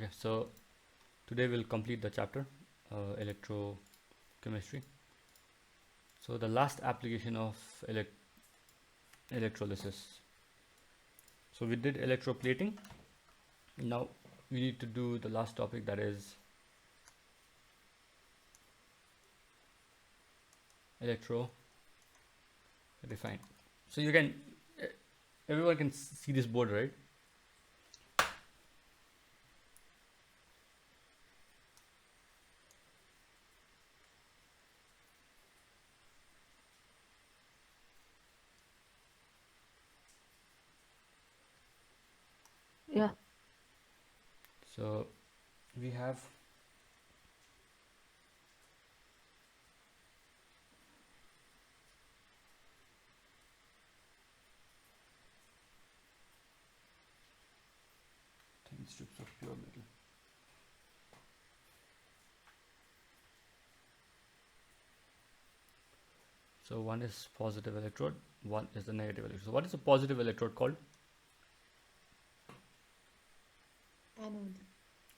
Okay, so today we'll complete the chapter electrochemistry. So the last application of electrolysis. So we did electroplating. Now we need to do the last topic, that is electrorefining. So you can everyone can see this board, right? Yeah. So we have thin strips of pure metal. So one is positive electrode, one is the negative electrode. So what is a positive electrode called? Anode.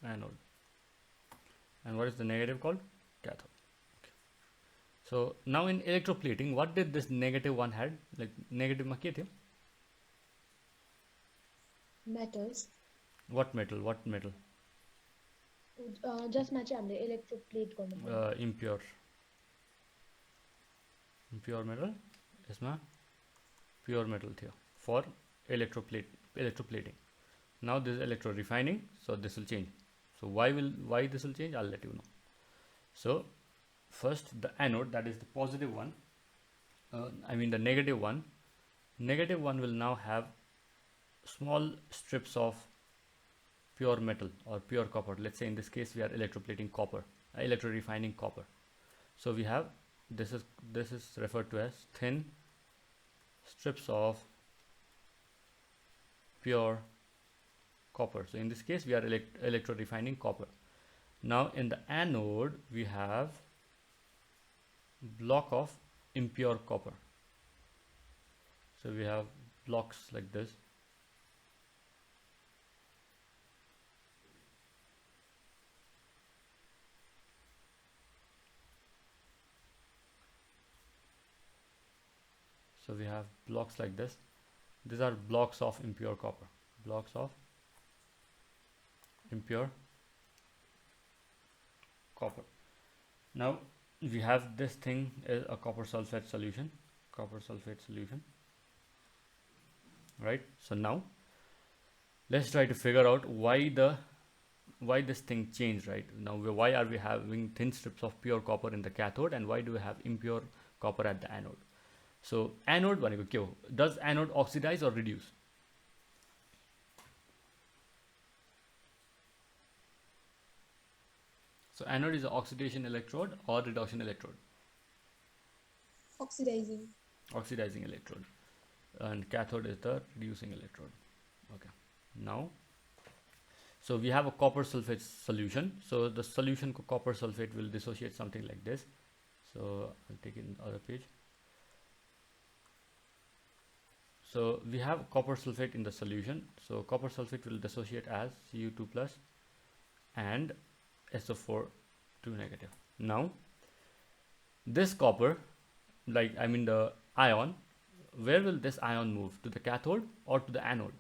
Anode. And what is the negative called? Cathode. So now in electroplating, what did this negative one had? Like negative ma kya the? Metals. What metal? What metal? Just match electroplate Impure. Impure metal. इसमें pure metal thya for electroplating. Now this is electrorefining, so this will change. So why this will change? I'll let you know. So first the anode, that is the positive one. The negative one. Negative one will now have small strips of pure metal or pure copper. Let's say in this case we are electroplating copper, electrorefining copper. So we have this is referred to as thin strips of pure copper. So in this case we are electrorefining copper. Now in the anode we have block of impure copper. So we have blocks like this. So we have blocks like this. These are blocks of impure copper. Blocks of impure copper. Now we have this thing is a copper sulfate solution. Copper sulfate solution. Right? So now let's try to figure out why this thing changed. Right now, why are we having thin strips of pure copper in the cathode, and why do we have impure copper at the anode? So anode भनेको के हो? Does anode oxidize or reduce? So anode is an oxidation electrode or reduction electrode? Oxidizing. Oxidizing electrode. And cathode is the reducing electrode. Okay. Now, so we have a copper sulfate solution. So the solution copper sulfate will dissociate something like this. So I'll take it in the other page. So we have copper sulfate in the solution. So copper sulfate will dissociate as Cu2 plus and SO4 2 negative. Now this copper, the ion, where will this ion move? To the cathode or to the anode?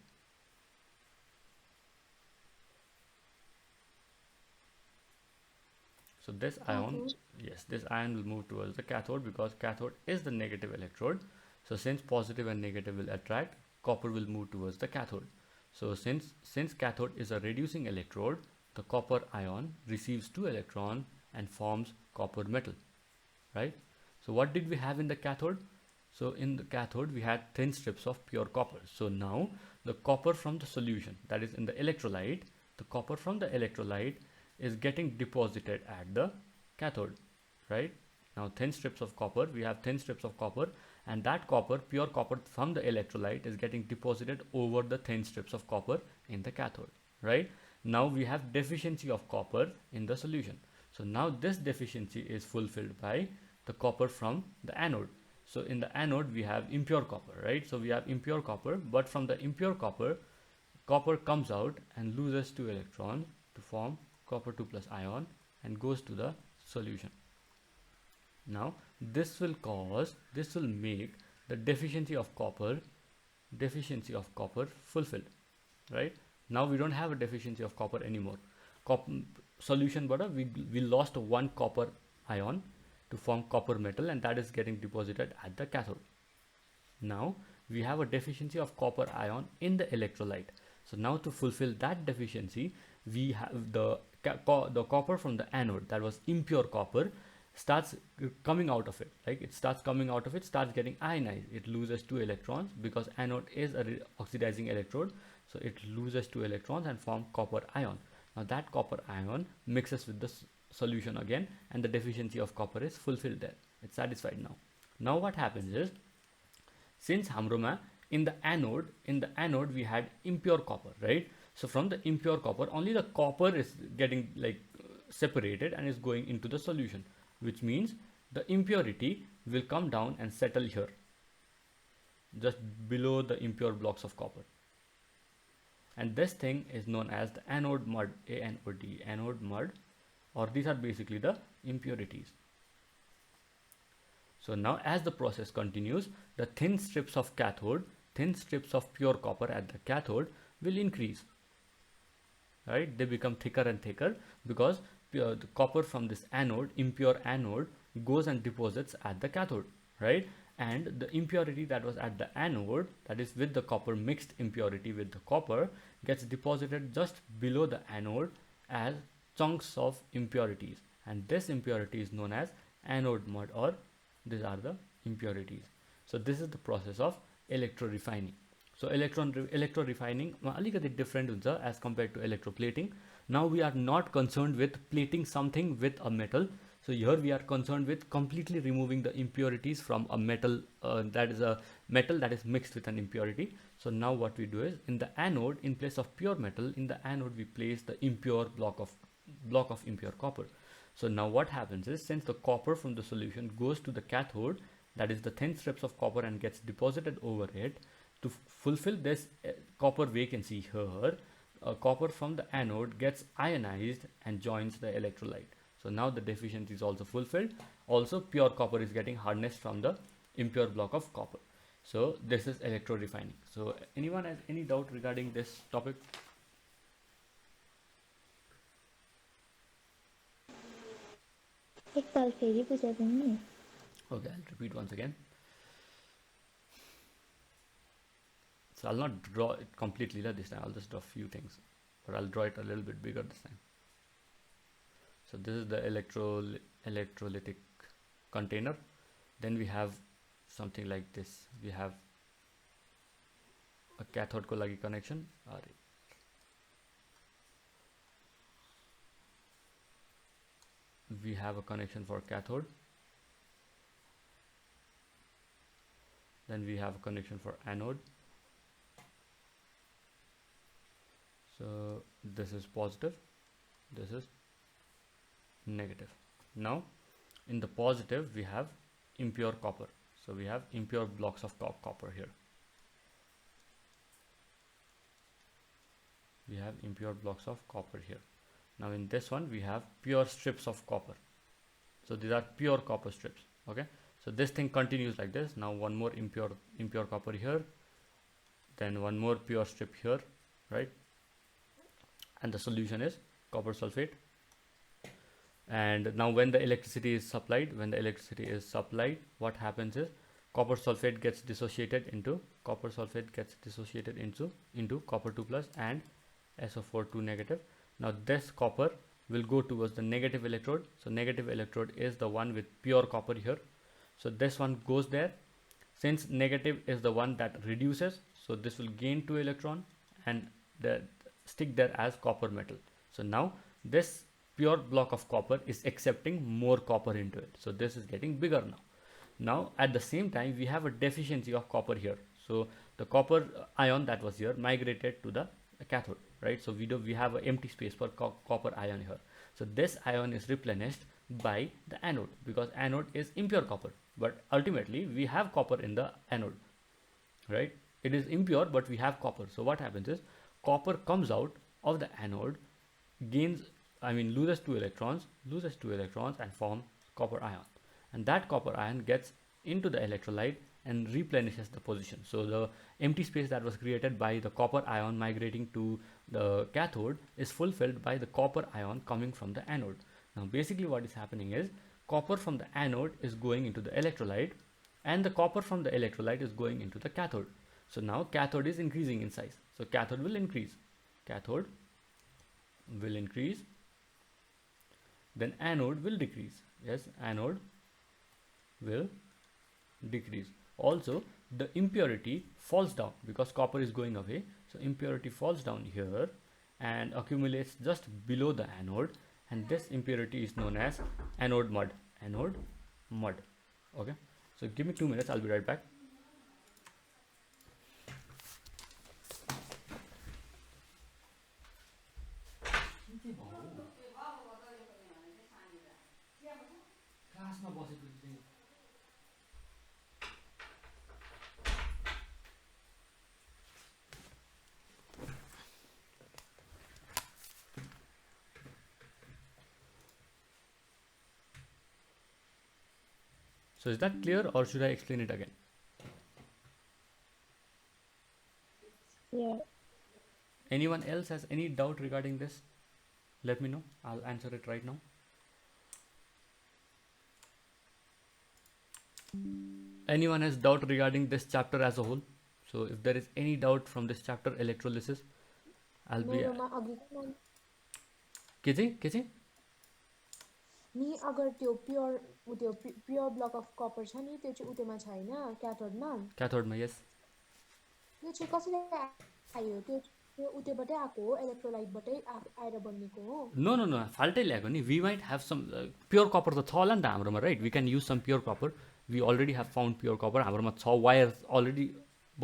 So this ion, yes, this ion will move towards the cathode because cathode is the negative electrode. So since positive and negative will attract, copper will move towards the cathode. So since cathode is a reducing electrode, the copper ion receives 2 electrons and forms copper metal, right? So what did we have in the cathode? So in the cathode we had thin strips of pure copper. So now the copper from the solution, that is in the electrolyte, the copper from the electrolyte is getting deposited at the cathode, right? Now thin strips of copper, we have thin strips of copper, and that copper, pure copper from the electrolyte, is getting deposited over the thin strips of copper in the cathode, right? Now we have deficiency of copper in the solution. So now this deficiency is fulfilled by the copper from the anode. So in the anode we have impure copper, right? So we have impure copper, but from the impure copper, copper comes out and loses 2 electrons to form copper 2 plus ion and goes to the solution. Now this will make the deficiency of copper fulfilled, right? Now we don't have a deficiency of copper anymore. Solution, but we lost one copper ion to form copper metal, and that is getting deposited at the cathode. Now we have a deficiency of copper ion in the electrolyte. So now to fulfill that deficiency, we have the copper from the anode, that was impure copper, starts coming out of it. Like it starts coming out of it, starts getting ionized. It loses 2 electrons because anode is a oxidizing electrode. So it loses 2 electrons and form copper ion. Now that copper ion mixes with the solution again, and the deficiency of copper is fulfilled there. It's satisfied now. Now what happens is, since hamroma in the anode we had impure copper, right? So from the impure copper, only the copper is getting separated and is going into the solution, which means the impurity will come down and settle here, just below the impure blocks of copper. And this thing is known as the anode mud, ANOD, anode mud, or these are basically the impurities. So now as the process continues, the thin strips of pure copper at the cathode will increase, right? They become thicker and thicker because the copper from this anode, impure anode, goes and deposits at the cathode, right? And the impurity that was at the anode, that is with the copper, mixed impurity with the copper, gets deposited just below the anode as chunks of impurities, and this impurity is known as anode mud, or these are the impurities. So this is the process of electrorefining. So electrorefining alikati different huncha as compared to electroplating. Now we are not concerned with plating something with a metal. So here we are concerned with completely removing the impurities from a metal, that is a metal that is mixed with an impurity. So now what we do is, in the anode, in place of pure metal, in the anode we place the impure block of impure copper. So now what happens is, since the copper from the solution goes to the cathode, that is the thin strips of copper, and gets deposited over it, to fulfill this copper vacancy here, copper from the anode gets ionized and joins the electrolyte. So now the deficiency is also fulfilled. Also pure copper is getting harnessed from the impure block of copper. So this is electrorefining. So anyone has any doubt regarding this topic? एक बार फेरि बुझाइदिनु नि. Okay, I'll repeat once again. So I'll not draw it completely this time. I'll just draw a few things, but I'll draw it a little bit bigger this time. So this is the electrolytic container. Then we have something like this. We have a cathode ko lagi connection. We have a connection for cathode. Then we have a connection for anode. So this is positive, this is negative. Now in the positive we have impure copper. So we have impure blocks of copper here. We have impure blocks of copper here. Now in this one we have pure strips of copper. So these are pure copper strips. Okay, so this thing continues like this. Now one more impure copper here, then one more pure strip here, right? And the solution is copper sulfate. And now when the electricity is supplied, what happens is, copper sulfate gets dissociated into copper 2 plus and SO4 2 negative. Now this copper will go towards the negative electrode. So negative electrode is the one with pure copper here. So this one goes there. Since negative is the one that reduces, so this will gain 2 electron and stick there as copper metal. So now this pure block of copper is accepting more copper into it. So this is getting bigger now. Now at the same time we have a deficiency of copper here. So the copper ion that was here migrated to the cathode, right? So we have an empty space for copper ion here. So this ion is replenished by the anode, because anode is impure copper, but ultimately we have copper in the anode, right? It is impure but we have copper. So what happens is, copper comes out of the anode loses two electrons and form copper ion, and that copper ion gets into the electrolyte and replenishes the position. So the empty space that was created by the copper ion migrating to the cathode is fulfilled by the copper ion coming from the anode. Now basically what is happening is copper from the anode is going into the electrolyte, and the copper from the electrolyte is going into the cathode. So now cathode is increasing in size, so cathode will increase, then anode will decrease. Yes, anode will decrease. Also, the impurity falls down because copper is going away, so impurity falls down here and accumulates just below the anode, and this impurity is known as anode mud. Okay, so give me 2 minutes, I'll be right back. So is that clear, or should I explain it again? Yeah. Anyone else has any doubt regarding this? Let me know, I'll answer it right now. Anyone has doubt regarding this chapter as a whole? So if there is any doubt from this chapter, electrolysis, I'll be के नि अगर त्यो pure block of Kapoor छ नि त्यो चाहिँ उतेमा छैन क्याथोडमा yes त्यो चाहिँ कसरी आयो त्यो उतेबाटै आएको हो इलेक्ट्रोलाइटबाटै आएर बनिएको हो नो फाल्टै ल्याएको नि we might have some pure copper त छ होला नि त हाम्रोमा right we can use some pure copper we already have found pure copper हाम्रोमा छ वायर अलरेडी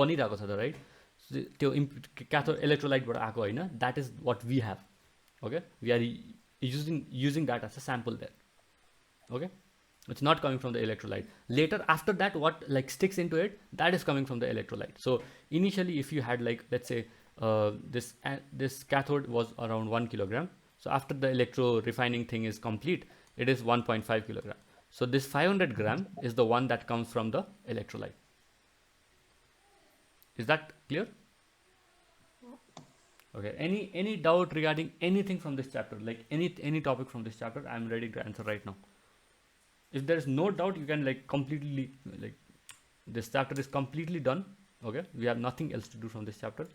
बनिरहेको छ त राइट त्यो क्याथोड इलेक्ट्रोलाइटबाट आएको होइन that is what we have okay we are using that as a sample there. Okay, it's not coming from the electrolyte. Later, after that, what like sticks into it, that is coming from the electrolyte. So initially, if you had like, let's say this cathode was around 1 kilogram, so after the electrorefining thing is complete, it is 1.5 kilogram. So this 500 gram is the one that comes from the electrolyte. Is that clear? Okay, any doubt regarding anything from this chapter, like any topic from this chapter? I'm ready to answer right now. If there is no doubt, you can like completely, like, this chapter is completely done. Okay, we have nothing else to do from this chapter.